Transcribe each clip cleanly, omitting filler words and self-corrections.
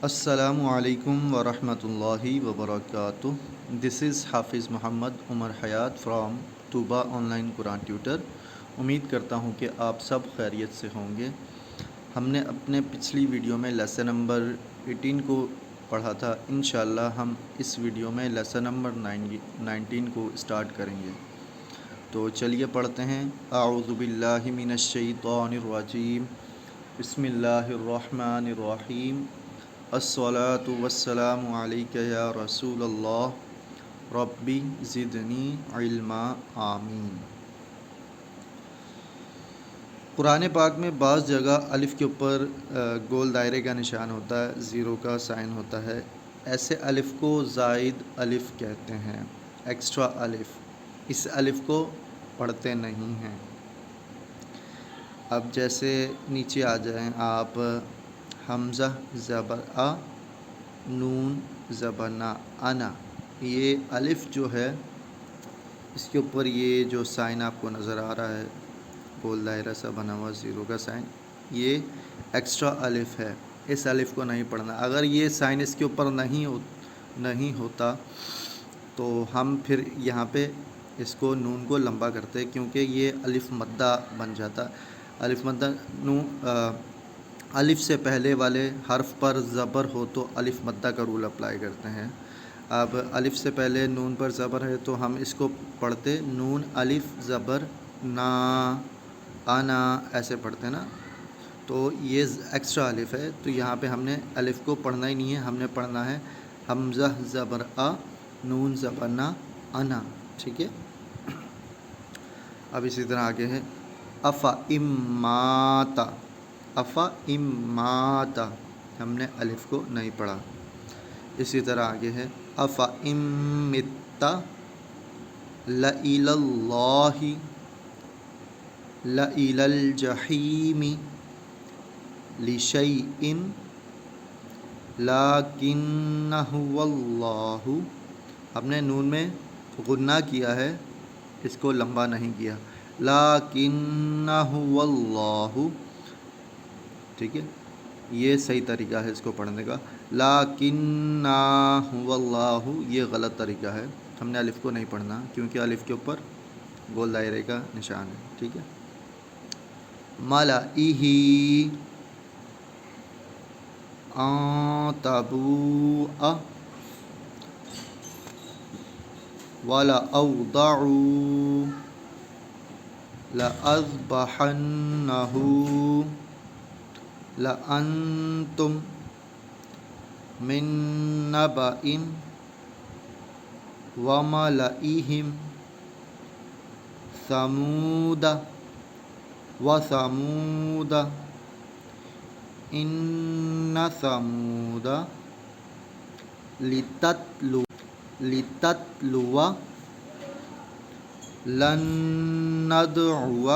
السلام علیکم ورحمۃ اللہ وبرکاتہ. دس از حافظ Muhammad Umar Hayat from Tuba online Quran tutor. امید کرتا ہوں کہ آپ سب خیریت سے ہوں گے. ہم نے اپنے پچھلی ویڈیو میں لیسن نمبر 18 کو پڑھا تھا. انشاءاللہ ہم اس ویڈیو میں لیسن نمبر 19 کو اسٹارٹ کریں گے. تو چلیے پڑھتے ہیں. اعوذ باللہ من الشیطان الرجیم. بسم اللہ الرحمن الرحیم. الصلاۃ والسلام علیک یا رسول اللہ ربی زدنی علما آمین. قرآن پاک میں بعض جگہ الف کے اوپر گول دائرے کا نشان ہوتا ہے، زیرو کا سائن ہوتا ہے. ایسے الف کو زائد الف کہتے ہیں، ایکسٹرا الف. اس الف کو پڑھتے نہیں ہیں. اب جیسے نیچے آ جائیں آپ، حمزہ زبر آ، نون زبر نا، انا. یہ الف جو ہے اس کے اوپر یہ جو سائن آپ کو نظر آ رہا ہے، گول دائرہ سا بنا ہوا زیرو کا سائن، یہ ایکسٹرا الف ہے. اس الف کو نہیں پڑھنا. اگر یہ سائن اس کے اوپر نہیں ہوتا تو ہم پھر یہاں پہ اس کو نون کو لمبا کرتے، کیونکہ یہ الف مدہ بن جاتا. الف مدہ الف سے پہلے والے حرف پر زبر ہو تو الف مدہ کا رول اپلائی کرتے ہیں. اب الف سے پہلے نون پر زبر ہے تو ہم اس کو پڑھتے نون الف زبر نا، انا، ایسے پڑھتے ہیں نا. تو یہ ایکسٹرا الف ہے، تو یہاں پہ ہم نے الف کو پڑھنا ہی نہیں ہے. ہم نے پڑھنا ہے حمزہ زبر آ، نون زبر نا، انا. ٹھیک ہے. اب اسی طرح آگے ہے افا اماتا. افا اماتا، ہم نے الف کو نہیں پڑھا. اسی طرح آگے ہے افا امتا لَإِلَى اللَّهِ لَإِلَى الْجَحِيمِ لِشَيْءٍ لَكِنَّهُ وَاللَّهُ. ہم نے نون میں غنہ کیا ہے، اس کو لمبا نہیں کیا. لَكِنَّهُ وَاللَّهُ. ٹھیک ہے، یہ صحیح طریقہ ہے اس کو پڑھنے کا. لَكِنَّهُ وَاللَّهُ یہ غلط طریقہ ہے. ہم نے الف کو نہیں پڑھنا کیونکہ الف کے اوپر گول دائرے کا نشان ہے. ٹھیک ہے. مَلَئِهِ أَن تَبُوءَ وَلَأَوْضَعُوا لَأَذْبَحَنَّهُ لَأَنْتُمْ مِن نَبَإٍ وَمَلَئِهِمْ ثَمُودَ وَثَمُودَ إِنَّ ثَمُودَ لِتَتْلُوَ لَن نَّدْعُوَ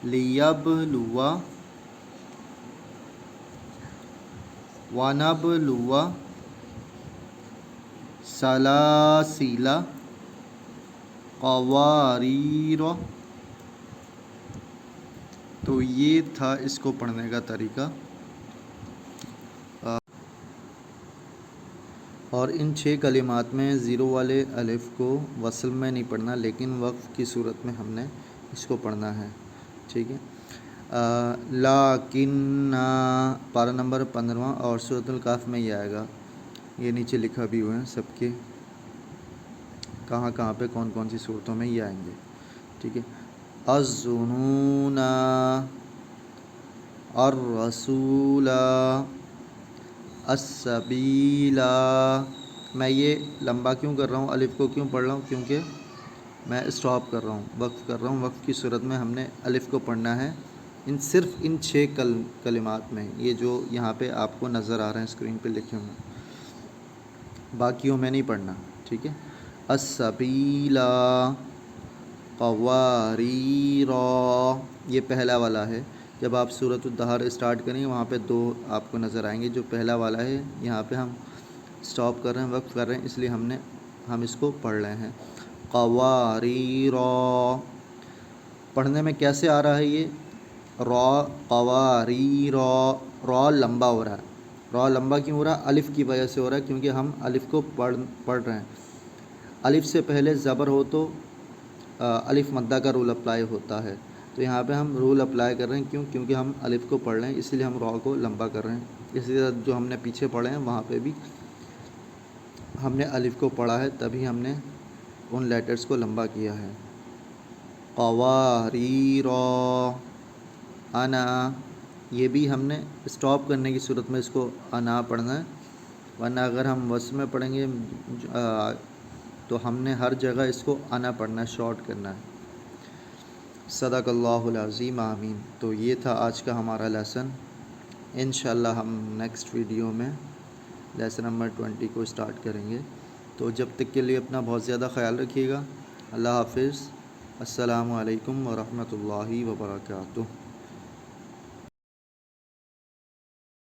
لِيَبْلُوَ وَنَبْلُوَ سَلَاسِلَ قَوَارِيرَ. تو یہ تھا اس کو پڑھنے کا طریقہ. اور ان 6 کلمات میں زیرو والے الف کو وصل میں نہیں پڑھنا، لیکن وقف کی صورت میں ہم نے اس کو پڑھنا ہے. ٹھیک ہے. لیکن پارہ نمبر 15 اور سورۃ الکہف میں یہ آئے گا. یہ نیچے لکھا بھی ہوا ہے سب کے، کہاں کہاں پہ کون کون سی صورتوں میں یہ آئیں گے. ٹھیک ہے. الظُّنُونَ الرَّسُولَ السَّبِیلَ. میں یہ لمبا کیوں کر رہا ہوں، الف کو کیوں پڑھ رہا ہوں؟ کیونکہ میں اسٹاپ کر رہا ہوں، وقف کر رہا ہوں. وقف کی صورت میں ہم نے الف کو پڑھنا ہے صرف ان 6 کلمات میں، یہ جو یہاں پہ آپ کو نظر آ رہے ہیں اسکرین پہ لکھے ہوئے، باقیوں میں نہیں پڑھنا. ٹھیک ہے. السَّبِیلَ قَوَارِیرَ، یہ پہلا والا ہے. جب آپ سورۃ الدہر اسٹارٹ کریں گے وہاں پہ 2 آپ کو نظر آئیں گے. جو پہلا والا ہے یہاں پہ ہم اسٹاپ کر رہے ہیں، وقف کر رہے ہیں، اس لیے ہم اس کو پڑھ رہے ہیں. قواریر. پڑھنے میں کیسے آ رہا ہے یہ را قواریر. را لمبا ہو رہا ہے. را لمبا کیوں ہو رہا ہے؟ الف کی وجہ سے ہو رہا ہے، کیونکہ ہم الف کو پڑھ رہے ہیں. الف سے پہلے زبر ہو تو الف مدہ کا رول اپلائی ہوتا ہے. تو یہاں پہ ہم رول اپلائی کر رہے ہیں، کیونکہ ہم الف کو پڑھ رہے ہیں، اس لیے ہم را کو لمبا کر رہے ہیں. اسی طرح جو ہم نے پیچھے پڑھے ہیں وہاں پہ بھی ہم نے الف کو پڑھا ہے، تبھی ہم نے ان لیٹرز کو لمبا کیا ہے. قواریر. انا، یہ بھی ہم نے اسٹاپ کرنے کی صورت میں اس کو انا پڑھنا ہے، ورنہ اگر ہم وصل میں پڑھیں گے تو ہم نے ہر جگہ اس کو انا پڑھنا ہے، شارٹ کرنا ہے. صدق اللہ العظیم. آمین. تو یہ تھا آج کا ہمارا لیسن. انشاءاللہ ہم نیکسٹ ویڈیو میں لیسن نمبر 20 کو اسٹارٹ کریں گے. تو جب تک کے لیے اپنا بہت زیادہ خیال رکھیے گا. اللہ حافظ. السلام علیکم ورحمۃ اللہ وبرکاتہ.